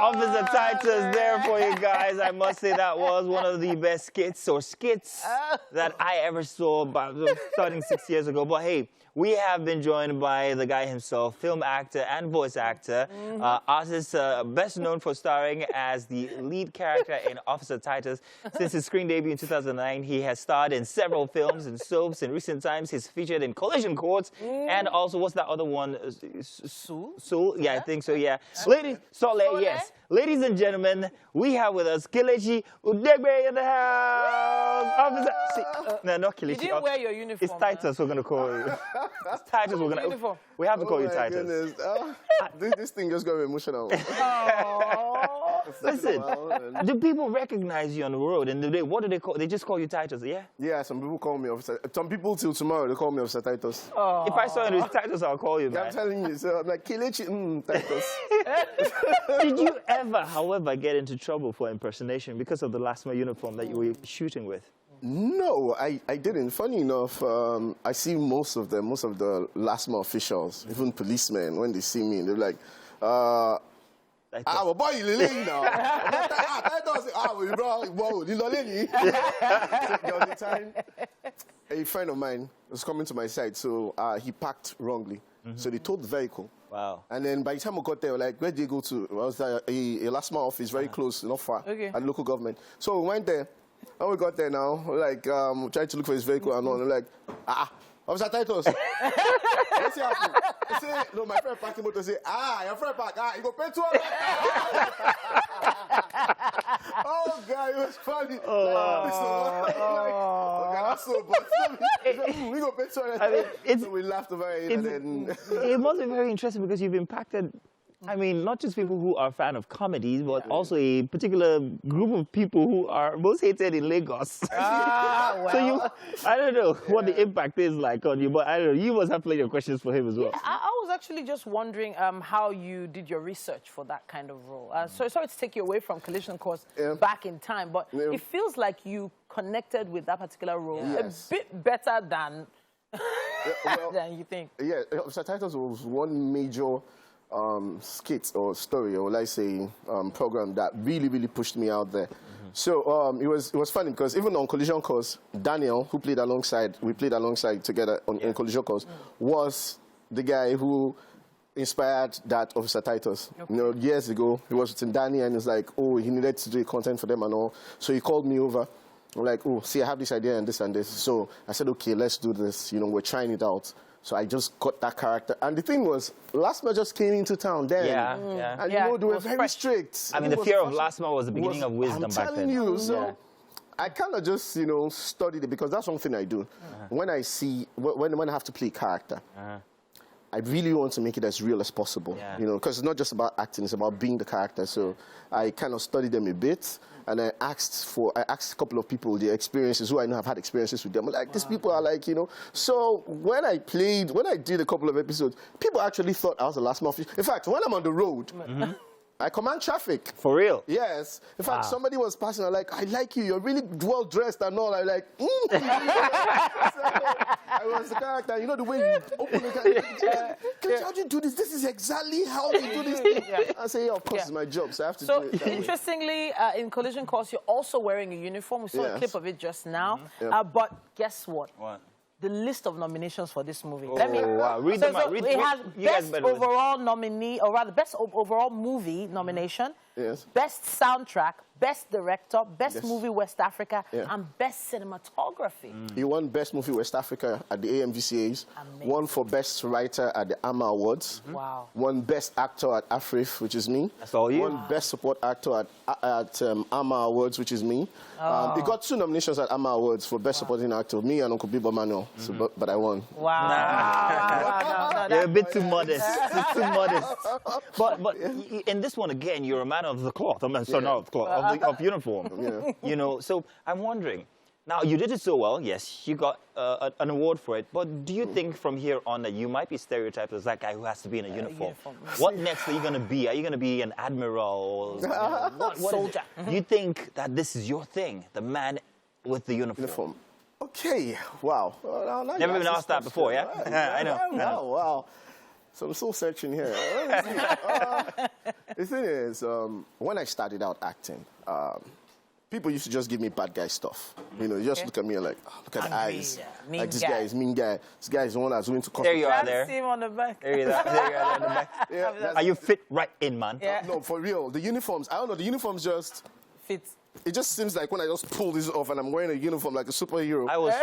Officer Titus there for you guys. I must say that was one of the best skits that I ever saw about starting 6 years ago. But hey, we have been joined by the guy himself, film actor and voice actor, artist best known for starring as the lead character in Officer Titus. Since his screen debut in 2009, he has starred in several films and soaps. In recent times, he's featured in Collision Courts and also, what's that other one? Soul? Yeah, I think so, yeah. Ladies, Soleil, yes. Ladies and gentlemen, we have with us Kelechi Udegbe in the house. Officer, no, not Kelechi. You didn't wear your uniform. It's Titus we're going to call you. It's Titus we're going to... We have to call you Titus. This thing just got me emotional. Listen, do people recognize you on the road? And what do they call? They just call you Titus, yeah? Yeah, some people call me Officer. Some people till tomorrow, they call me Officer Titus. If I saw you as Titus, I'll call you, man. I'm telling you, so I'm like, Kelechi, Titus. Did you ever, however, get into trouble for impersonation because of the last mile uniform that you were shooting with? No, I didn't. Funny enough, I see most of the last mile officials, even policemen, when they see me, they're like, well, boy, you now. There was a time, a friend of mine was coming to my side, so he parked wrongly. So they towed the vehicle. Wow. And then by the time we got there, like, where did you go to? I was at a last mile office, very close, not far, at local government. So we went there. When we got there now, like, trying to look for his vehicle and all, and like, Officer Titus. What's happening? I say, no, my friend parked the motor. Say, your friend parked. You go pay 200. Oh, God, it was funny. We go pay 200. So we laughed about it. And then... It must be very interesting because you've impacted, I mean, not just people who are a fan of comedies, but also a particular group of people who are most hated in Lagos. Well. So I don't know what the impact is like on you, but I don't know, you must have plenty of questions for him as well. Yeah, I was actually just wondering how you did your research for that kind of role. So sorry to take you away from Collision Course back in time, but it feels like you connected with that particular role a bit better than, than you think. Yeah, Officer Titus was one major skit or story, or let's say program that really pushed me out there. So it was funny because even on Collision Course, Daniel, who played alongside, we played alongside together in Collision Course, was the guy who inspired that Officer Titus. You know, years ago, he was with Danny and he's like, oh, he needed to do content for them and all. So he called me over. I'm like, oh, see, I have this idea and this and this. So I said, okay, let's do this. You know, we're trying it out. So I just got that character. And the thing was, Last Mile just came into town then. And you know, they were very strict. I mean, the fear of Last Mile was the beginning of wisdom back then. I'm telling you, so I kind of just, you know, studied it because that's one thing I do. When I see, when I have to play a character, I really want to make it as real as possible, you know, because it's not just about acting, it's about being the character. So I kind of studied them a bit, and I asked a couple of people their experiences, who I know have had experiences with them. Like, these people are like, you know. So when I did a couple of episodes, people actually thought I was the last mile official. In fact, when I'm on the road, I command traffic. For real? Yes. In fact, somebody was passing, I'm like, I like you, you're really well-dressed and all. I'm like, So I was the character, you know, the way you open the character. How do you do this? This is exactly how you do this thing. I say, yeah, of course, it's my job, so I have to do it. So, interestingly, in Collision Course, you're also wearing a uniform. We saw a clip of it just now. But guess what? What? The list of nominations for this movie. Let me read them out. It has best overall nominee, or rather, best overall movie nomination. Best soundtrack, best director, best movie West Africa, and best cinematography. He won best movie West Africa at the AMVCAs. Won for best writer at the AMA Awards. Wow. Won best actor at AFRIF, which is me. That's all you. Won best support actor at AMA Awards, which is me. He got 2 nominations at AMA Awards for best supporting actor, me and Uncle Bibo Manuel. So, but I won. Wow. You're a bit too modest. Too modest. But in this one again, you're a man of the cloth. I mean, sorry, not of cloth, of uniform. You know, so I'm wondering. Now, you did it so well, yes, you got an award for it, but do you think from here on that you might be stereotyped as that guy who has to be in a uniform? What next are you going to be? Are you going to be an admiral? You know, what soldier? Do you think that this is your thing, the man with the uniform? Okay, wow. Never been asked that before, yeah? I know. Wow. So I'm still searching here. The thing is, when I started out acting, people used to just give me bad guy stuff. You know, you just look at me and like, oh, look at the eyes. Mean like, this guy. guy is mean guy. This guy is the one that's willing to cost. There you are there. See him on the back. There you are there on the back. Yeah, Are you fit right in, man? Yeah. no, for real. The uniforms, I don't know, the uniforms just... Fits. It just seems like when I just pull this off and I'm wearing a uniform like a superhero. I was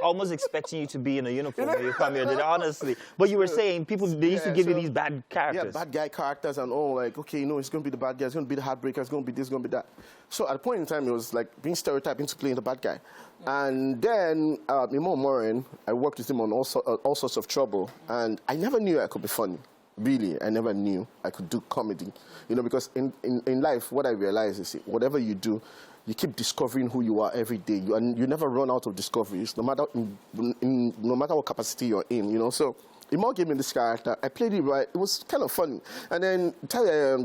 almost expecting you to be in a uniform when you come here, honestly. But you were saying they used to give you these bad characters. Yeah, bad guy characters and all, like, okay, you know, it's going to be the bad guy, it's going to be the heartbreaker, it's going to be this, it's going to be that. So at a point in time, it was like being stereotyped into playing the bad guy. And then, Immo Morin, I worked with him on all sorts of trouble, and I never knew I could be funny. Really, I never knew I could do comedy. You know, because in life, what I realized is whatever you do, you keep discovering who you are every day. You never run out of discoveries, no matter what capacity you're in, you know. So Immo gave me this character. I played it right. It was kind of funny. And then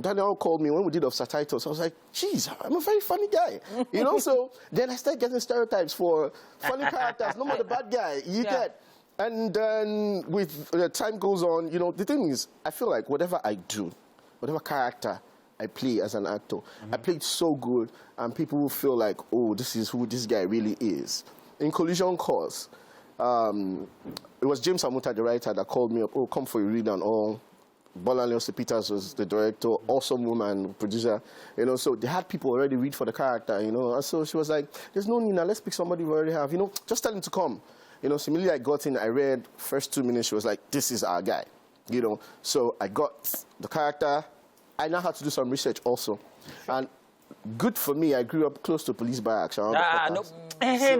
Daniel called me when we did Officer Titus. I was like, geez, I'm a very funny guy. You know, so then I started getting stereotypes for funny characters, no matter the bad guy. You get... And then with time goes on, you know, the thing is, I feel like whatever I do, whatever character I play as an actor, I play it so good, and people will feel like, oh, this is who this guy really is. In Collision Course, it was James Amuta, the writer, that called me up, oh, come for a read and all. Bola Leosi Peters was the director, awesome woman, producer, you know, so they had people already read for the character, you know, and so she was like, there's no need now, let's pick somebody we already have, you know, just tell him to come. You know, similarly, I got in, I read first 2 minutes, she was like, this is our guy, you know. So I got the character. I now had to do some research also. And good for me, I grew up close to police barracks. No. That's it.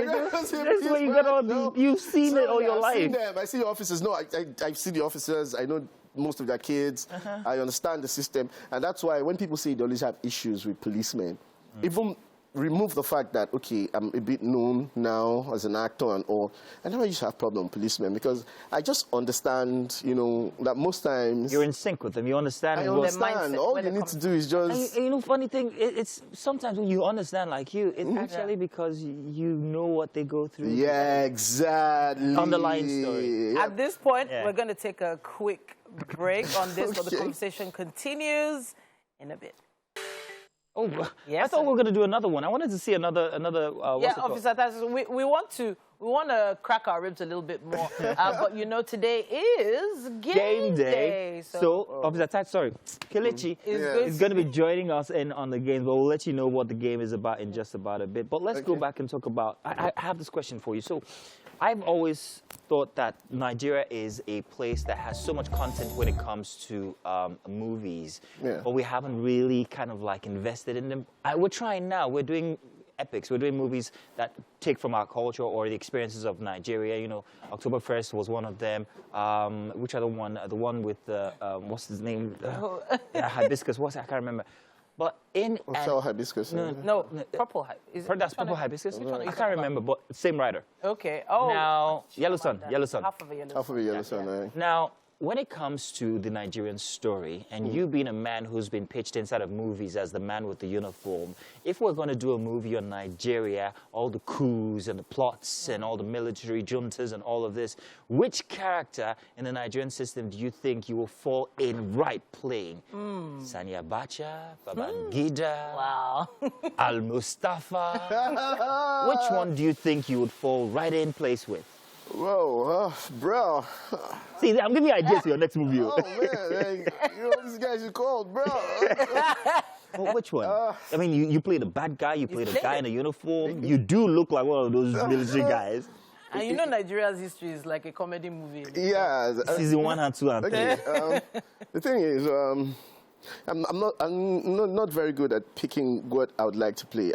That's where you got all you've seen it all your life. I've seen them. I see the officers. No, I see the officers. I know most of their kids. I understand the system. And that's why when people say they always have issues with policemen, even remove the fact that, okay, I'm a bit known now as an actor and all. I never used to have problem with policemen because I just understand, you know, that most times... You're in sync with them. You understand. I understand. All you need to do is just... And you know, funny thing, it's sometimes when you understand like you, it's actually because you know what they go through. Yeah, exactly. Underlying story. At this point, we're going to take a quick break on this, but the conversation continues in a bit. Oh, yes, I thought we were going to do another one. I wanted to see another. Yeah, Officer Titus, we want to crack our ribs a little bit more. But you know, today is game day. So Officer Titus, sorry, Kelechi is going to be joining us in on the games, but we'll let you know what the game is about in just about a bit. But let's go back and talk about. I have this question for you. So, I've always thought that Nigeria is a place that has so much content when it comes to movies, but we haven't really kind of like invested in them. We're trying now. We're doing epics. We're doing movies that take from our culture or the experiences of Nigeria. You know, October 1st was one of them. Which other one? The one with the, what's his name? Hibiscus. I can't remember. But in... Hibiscus. No, Purple Hibiscus. That's Purple Hibiscus? I can't remember, but same writer. Okay. Oh. Now, Yellow Sun. Half of a Yellow Sun. Now, when it comes to the Nigerian story, and you being a man who's been pitched inside of movies as the man with the uniform, if we're going to do a movie on Nigeria, all the coups and the plots and all the military juntas and all of this, which character in the Nigerian system do you think you will fall in right playing? Sani Abacha, Babangida, Al-Mustafa? Which one do you think you would fall right in place with? Whoa, bro. See, I'm giving you ideas for your next movie. Oh, man, you know, these guys are cold, bro. Well, which one? I mean, you play the bad guy, you play the guy in a uniform. You do look like one of those military guys. And you know Nigeria's history is like a comedy movie. Yeah. Season 1 and 2 and 3. The thing is, I'm not very good at picking what I would like to play.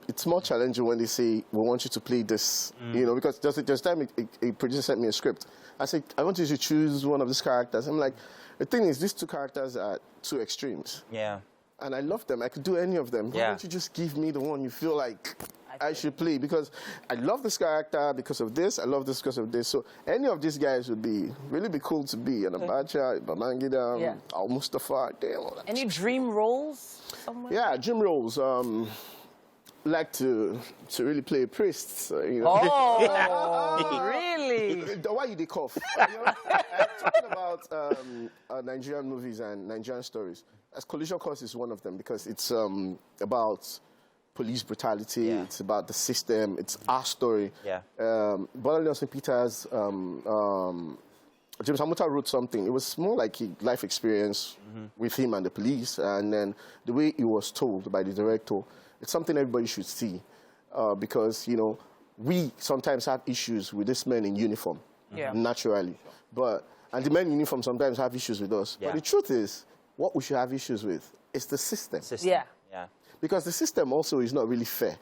It's more challenging when they say, we want you to play this, you know, because there's time a producer sent me a script. I said, I want you to choose one of these characters. I'm like, the thing is, these two characters are two extremes. Yeah. And I love them. I could do any of them. Why don't you just give me the one you feel like I should play? Because I love this character because of this. I love this because of this. So any of these guys would really be cool to be. And Abacha, Babangida, Al-Mustafa. Any dream roles somewhere? Yeah, dream roles. like to really play a priest. So, you know. Oh, really? Why you dey cough? You know, talking about Nigerian movies and Nigerian stories, as Collision Course is one of them because it's about police brutality. Yeah. It's about the system. It's our story. Yeah. Bola St. Peter's. James Hamuta wrote something. It was more like a life experience with him and the police, and then the way it was told by the director, it's something everybody should see, because you know we sometimes have issues with these men in uniform, naturally, and the men in uniform sometimes have issues with us. Yeah. But the truth is, what we should have issues with is the system. Yeah. Because the system also is not really fair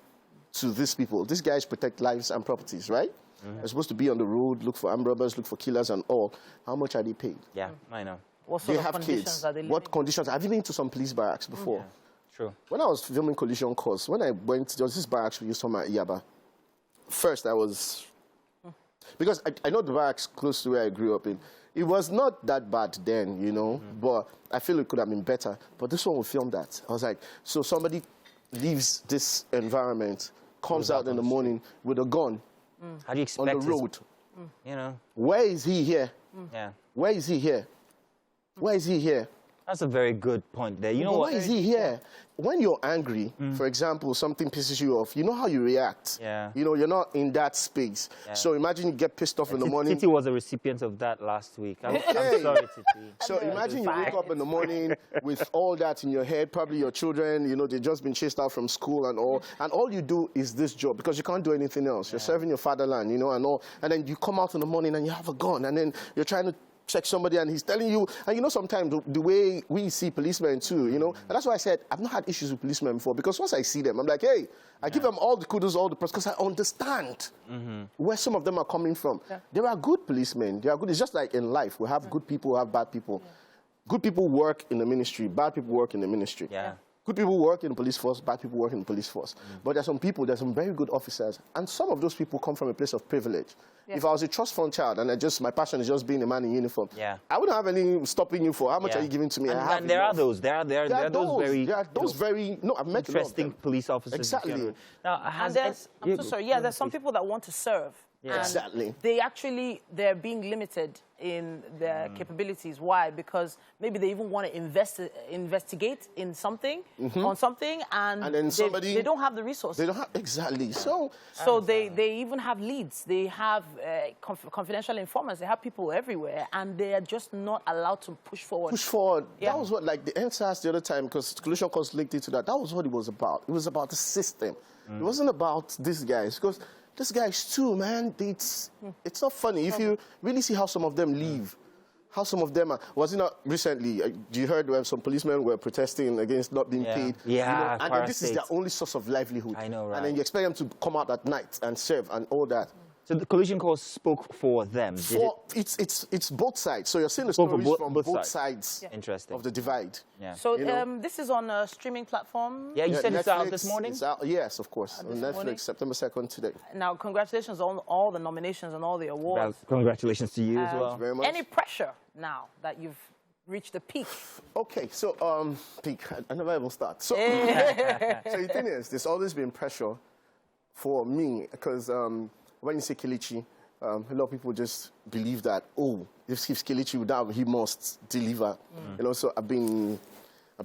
to these people. These guys protect lives and properties, right? They're supposed to be on the road, look for armed robbers, look for killers and all. How much are they paid? Yeah, I know. What sort of have conditions kids. are they living? What conditions? Have you been to some police barracks before? Yeah, true. When I was filming Collision Course, when I went to this barracks we used to at Yaba, first I was... Because I know the barracks close to where I grew up in. It was not that bad then, you know, but I feel it could have been better. But this one, we filmed that. I was like, so somebody leaves this environment, comes out in the morning with a gun. How do you expect on the road? You know? Where is he here? Yeah. Where is he here? Where is he here? That's a very good point there. You know what? Why is he here? When you're angry, for example, something pisses you off, you know how you react. Yeah. You know, you're not in that space. Yeah. So imagine you get pissed off in the morning. Titi was a recipient of that last week. I'm sorry, Titi. So imagine you wake up in the morning with all that in your head, probably your children, you know, they've just been chased out from school and all you do is this job because you can't do anything else. You're serving your fatherland, you know, and all. And then you come out in the morning and you have a gun and then you're trying to check somebody and he's telling you, and you know sometimes the way we see policemen too, you know, and that's why I said I've not had issues with policemen before because once I see them, I'm like, hey, I give them all the kudos, all the praise because I understand where some of them are coming from. Yeah. There are good policemen, they are good. It's just like in life, we have good people, we have bad people. Yeah. Good people work in the ministry, bad people work in the ministry. Yeah. Good people work in the police force, bad people work in the police force. But there's some people, there's some very good officers, and some of those people come from a place of privilege. Yeah. If I was a trust fund child and my passion is just being a man in uniform, I wouldn't have any stopping you for how much are you giving to me. And there are those. There are those very I've met interesting police officers. Exactly. Now, I'm so sorry. Yeah, there's some people that want to serve. Yeah. Exactly. They're being limited in their capabilities. Why? Because maybe they even want to investigate in something, on something, and then they don't have the resources. They don't have, exactly. So they even have leads. They have confidential informants. They have people everywhere, and they are just not allowed to push forward. Push forward. Yeah. That was what, like, the NSAS the other time, because Collision Course linked into that. That was what it was about. It was about the system. It wasn't about these guys, because these guys too, man, it's not funny. If you really see how some of them live, how some of them are... Was it not recently, you heard where some policemen were protesting against not being paid? Yeah, you know, and this is their only source of livelihood. I know, right? And then you expect them to come out at night and serve and all that. So the Collision Course spoke for them. It's both sides. So you're seeing the stories from both sides Interesting. of the divide. Yeah. So this is on a streaming platform? Yeah, you said Netflix, it's out this morning? It's out, yes, of course. On Netflix, morning? September 2nd today. Now, congratulations on all the nominations and all the awards. Well, congratulations to you as well. Thank you very much. Any pressure now that you've reached the peak? Okay, so peak. I never even start. So, so the thing is, there's always been pressure for me because when you say Kelechi, a lot of people just believe that, oh, if Kelechi would have, he must deliver. You know, so I've been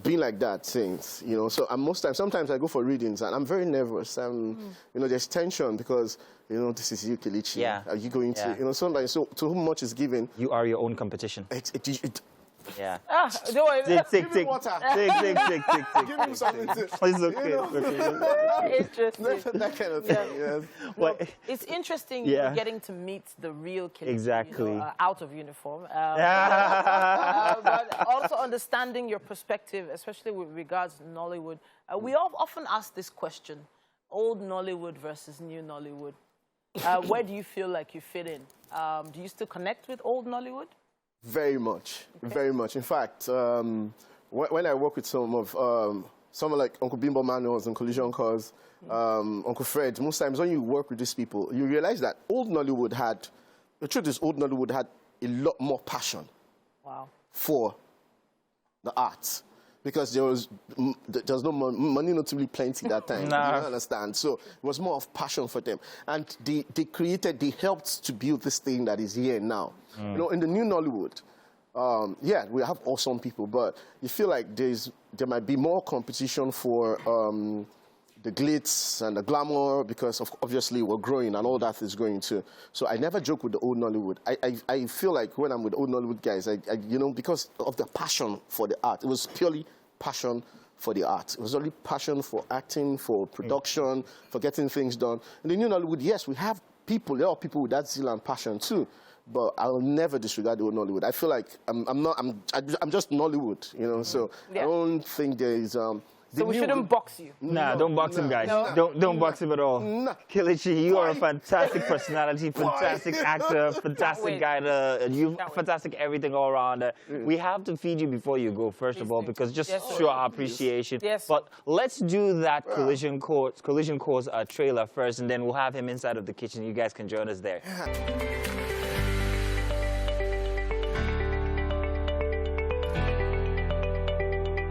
like that since, you know. So sometimes I go for readings and I'm very nervous. You know, there's tension because, you know, this is you, Kelechi. Yeah. Are you going to, you know, sometimes, so to whom much is given. You are your own competition. Yeah. Give me water. Give me something to... It's okay. You know? Interesting. That kind of thing, yes. Well, it's interesting getting to meet the real Kelechi, exactly. You know, out of uniform. But also understanding your perspective, especially with regards to Nollywood. We often ask this question, old Nollywood versus new Nollywood. Where do you feel like you fit in? Do you still connect with old Nollywood? Very much, very much. In fact, when I work with someone like Uncle Bimbo Manuals and Collision Course, Uncle Fred, most times when you work with these people, you realize that old Nollywood the truth is old Nollywood had a lot more passion for the arts. because there was no money notably plenty that time. Nah. You understand? So it was more of passion for them. And they helped to build this thing that is here now. You know, in the new Nollywood, yeah, we have awesome people, but you feel like there might be more competition for the glitz and the glamour, because obviously we're growing and all that is going too. So I never joke with the old Nollywood. I feel like when I'm with old Nollywood guys, you know, because of the passion for the art. It was purely passion for the art. It was only passion for acting, for production, for getting things done. In the new Nollywood, yes, we have people. There are people with that zeal and passion too. But I'll never disregard the old Nollywood. I feel like I'm just Nollywood, you know. So I don't think there is. So we shouldn't box you. Nah, don't box him, guys. No. Don't box him at all. Kelechi, you are a fantastic personality, fantastic actor, fantastic guy, fantastic everything all around. We have to feed you before you go, first of all, because just show our appreciation. Yes. But let's do that collision course trailer first, and then we'll have him inside of the kitchen. You guys can join us there.